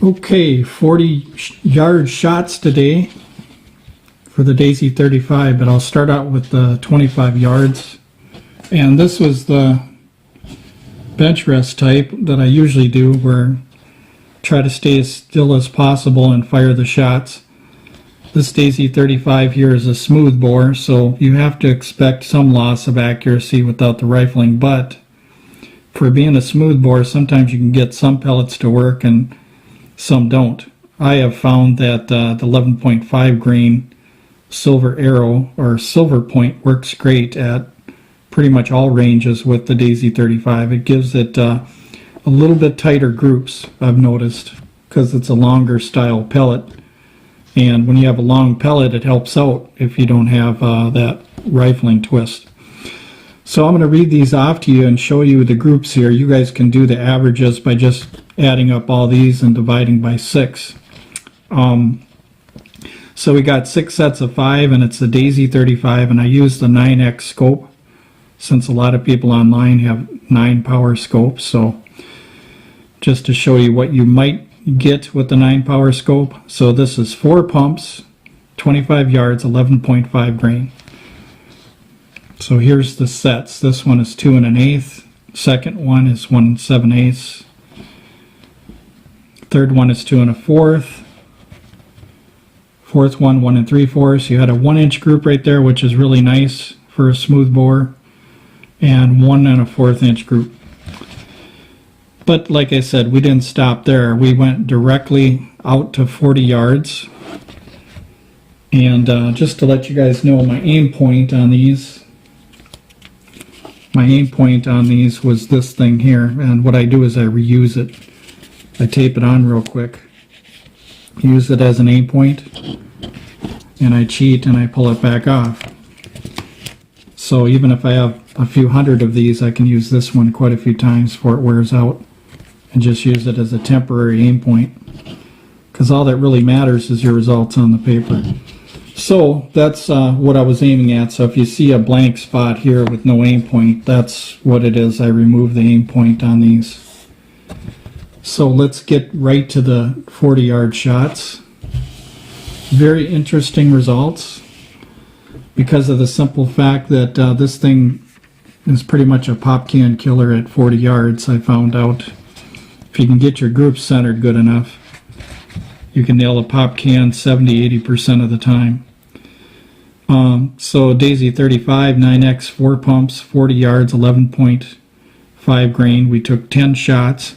Okay, 40-yard shots today for the Daisy 35, but I'll start out with the 25 yards. And this was the bench rest type that I usually do, where try to stay as still as possible and fire the shots. This Daisy 35 here is a smooth bore, so you have to expect some loss of accuracy without the rifling, but for being a smooth bore, sometimes you can get some pellets to work and some don't. I have found that the 11.5 grain silver arrow or silver point works great at pretty much all ranges with the Daisy 35. It gives it a little bit tighter groups, I've noticed, because it's a longer style pellet. And when you have a long pellet, it helps out if you don't have that rifling twist. So I'm going to read these off to you and show you the groups here. You guys can do the averages by just adding up all these and dividing by 6. So we got 6 sets of 5, and it's the Daisy 35, and I use the 9x scope since a lot of people online have 9 power scopes. So just to show you what you might get with the 9 power scope. So this is 4 pumps, 25 yards, 11.5 grain. So here's the sets. This one is 2 1/8. Second one is 1 7/8. Third one is 2 1/4. Fourth one 1 3/4. You had a 1-inch group right there, which is really nice for a smooth bore, and 1 1/4 inch group. But like I said, we didn't stop there. We went directly out to 40 yards. And just to let you guys know, my aim point on these was this thing here. And what I do is I reuse it. I tape it on real quick, use it as an aim point, and I cheat and I pull it back off. So even if I have a few hundred of these, I can use this one quite a few times before it wears out, and just use it as a temporary aim point, because all that really matters is your results on the paper. So that's what I was aiming at. So if you see a blank spot here with no aim point, that's what it is. I remove the aim point on these. So let's get right to the 40-yard shots. Very interesting results, because of the simple fact that this thing is pretty much a pop can killer at 40 yards. I found out if you can get your groups centered good enough, you can nail a pop can 70-80% of the time. So Daisy 35, 9x, 4 pumps, 40 yards, 11.5 grain. We took 10 shots.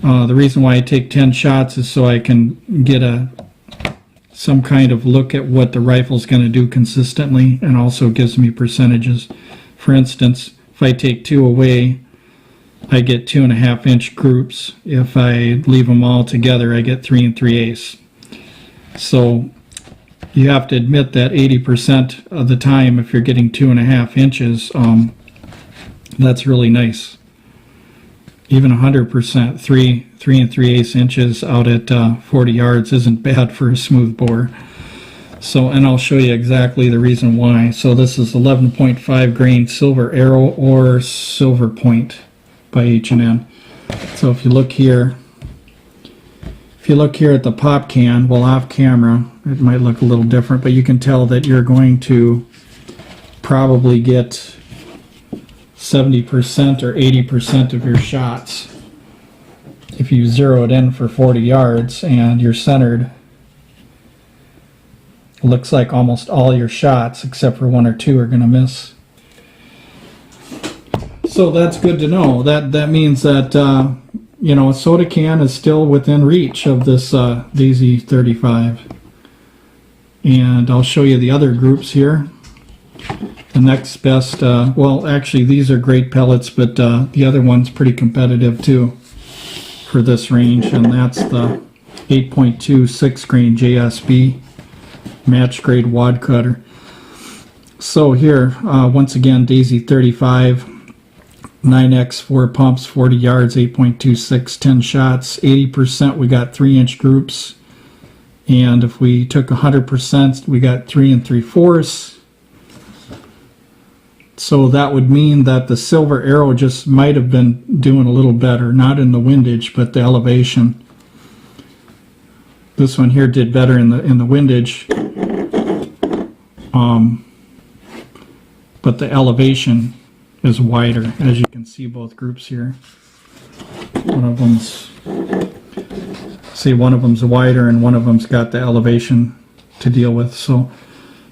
The reason why I take 10 shots is so I can get some kind of look at what the rifle's going to do consistently, and also gives me percentages. For instance, if I take 2 away, I get 2 1/2 inch groups. If I leave them all together, I get 3 3/8. So you have to admit that 80% of the time, if you're getting 2 1/2 inches, that's really nice. Even 100%, 3 3/8 inches out at 40 yards isn't bad for a smooth bore. So, and I'll show you exactly the reason why. So this is 11.5 grain silver arrow or silver point by H&N. So if you look here, at the pop can, well, off camera, it might look a little different, but you can tell that you're going to probably get 70% or 80% of your shots. If you zero it in for 40 yards and you're centered, it looks like almost all your shots, except for 1 or 2, are going to miss. So that's good to know. That means that you know, a soda can is still within reach of this Daisy 35. And I'll show you the other groups here. The next best, well, actually these are great pellets, but the other one's pretty competitive too for this range, and that's the 8.2 6 grain JSB match grade wad cutter. So here, once again, Daisy 35, 9x, 4 pumps, 40 yards, 8.26, 10 shots, 80%, we got 3-inch groups. And if we took 100%, we got 3 3/4. So that would mean that the silver arrow just might have been doing a little better, not in the windage, but the elevation. This one here did better in the windage, but the elevation is wider, as you can see both groups here. One of them's wider and one of them's got the elevation to deal with. So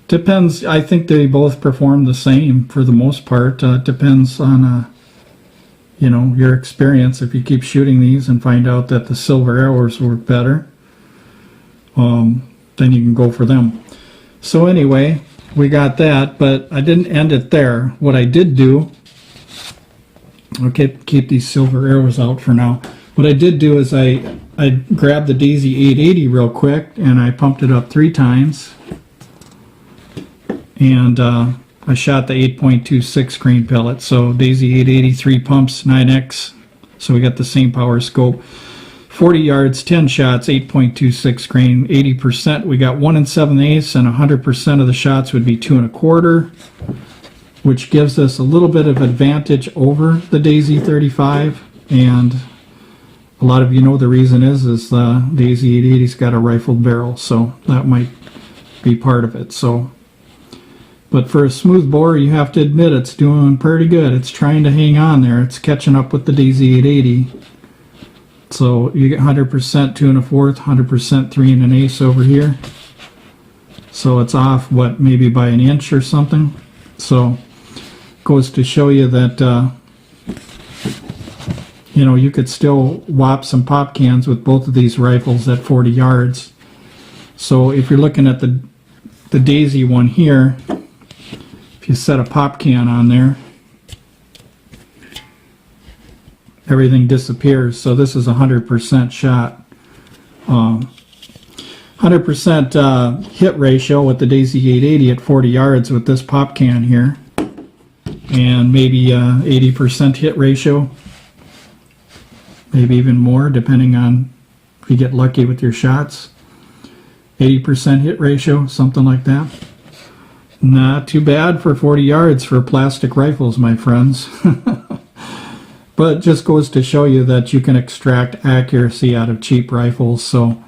depends. I think they both perform the same for the most part. Depends on you know, your experience. If you keep shooting these and find out that the silver arrows work better, then you can go for them. So anyway, we got that, but I didn't end it there. What I did do, okay, keep these silver arrows out for now. What I did do is I grabbed the Daisy 880 real quick and I pumped it up 3 times, and I shot the 8.26 grain pellet. So Daisy 880, 3 pumps, 9x, so we got the same power scope. 40 yards, 10 shots, 8.26 grain, 80%. We got 1 7/8, and 100% of the shots would be 2 1/4, which gives us a little bit of advantage over the Daisy 35. And a lot of you know the reason is the Daisy 880's got a rifled barrel, so that might be part of it. So, but for a smooth bore, you have to admit it's doing pretty good. It's trying to hang on there. It's catching up with the Daisy 880. So you get 100% 2 1/4, 100% 3 1/8 over here. So it's off, what, maybe by an inch or something. So goes to show you that you know, you could still whop some pop cans with both of these rifles at 40 yards. So if you're looking at the Daisy one here, if you set a pop can on there, everything disappears. So this is a 100% shot. 100% hit ratio with the Daisy 880 at 40 yards with this pop can here. And maybe 80% hit ratio. Maybe even more, depending on if you get lucky with your shots. 80% hit ratio, something like that. Not too bad for 40 yards for plastic rifles, my friends. But it just goes to show you that you can extract accuracy out of cheap rifles, so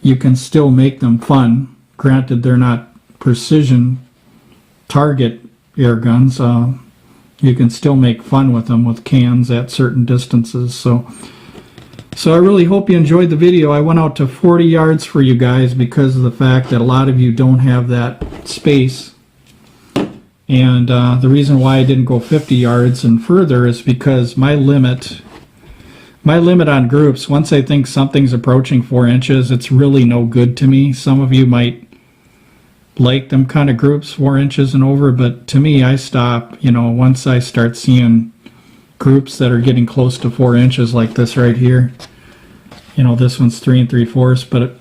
you can still make them fun. Granted, they're not precision target air guns. You can still make fun with them with cans at certain distances. So I really hope you enjoyed the video. I went out to 40 yards for you guys because of the fact that a lot of you don't have that space. And the reason why I didn't go 50 yards and further is because my limit on groups, once I think something's approaching 4 inches, it's really no good to me. Some of you might like them kind of groups 4 inches and over, but to me, I stop, you know, once I start seeing groups that are getting close to 4 inches like this right here. You know, this one's 3 3/4, but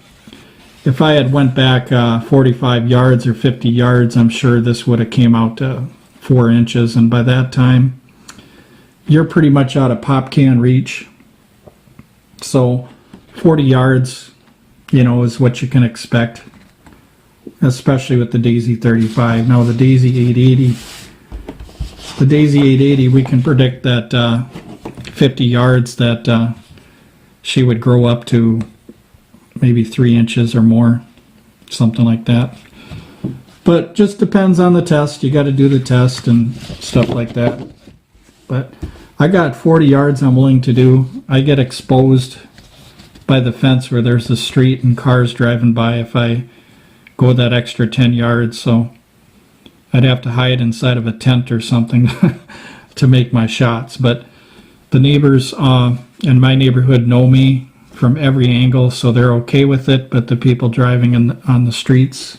if I had went back 45 yards or 50 yards, I'm sure this would have came out to 4 inches, and by that time, you're pretty much out of pop can reach. So 40 yards, you know, is what you can expect, especially with the Daisy 35. Now the Daisy 880, we can predict that 50 yards that she would grow up to maybe 3 inches or more, something like that. But just depends on the test. You got to do the test and stuff like that. But I got 40 yards I'm willing to do. I get exposed by the fence where there's the street and cars driving by if I go that extra 10 yards. So I'd have to hide inside of a tent or something to make my shots. But the neighbors in my neighborhood know me from every angle, so they're okay with it. But the people driving on the streets,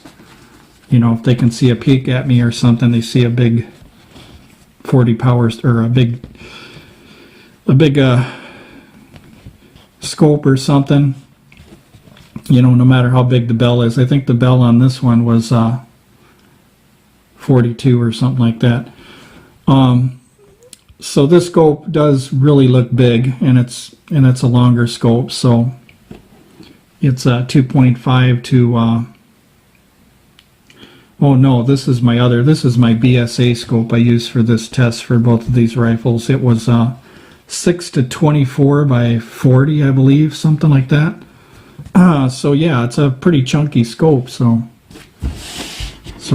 you know, if they can see a peek at me or something, they see a big 40 powers or a big scope or something, you know, no matter how big the bell is. I think the bell on this one was 42 or something like that. So this scope does really look big, and it's a longer scope. So it's 2.5 to oh no, this is my BSA scope I used for this test for both of these rifles. It was 6 to 24 by 40, I believe, something like that. So yeah, it's a pretty chunky scope, so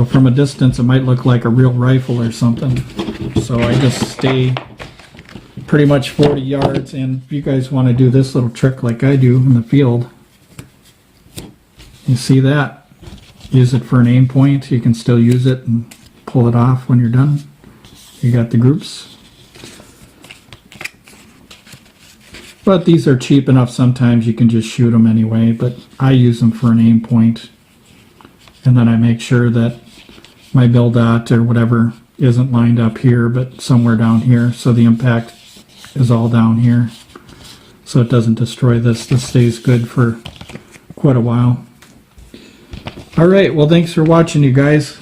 from a distance it might look like a real rifle or something. So I just stay pretty much 40 yards, and if you guys want to do this little trick like I do in the field, you see that? Use it for an aim point. You can still use it and pull it off when you're done. You got the groups. But these are cheap enough, sometimes you can just shoot them anyway, but I use them for an aim point. And then I make sure that my bill dot or whatever isn't lined up here, but somewhere down here, so the impact is all down here. So it doesn't destroy this. This stays good for quite a while. Alright, well thanks for watching, you guys.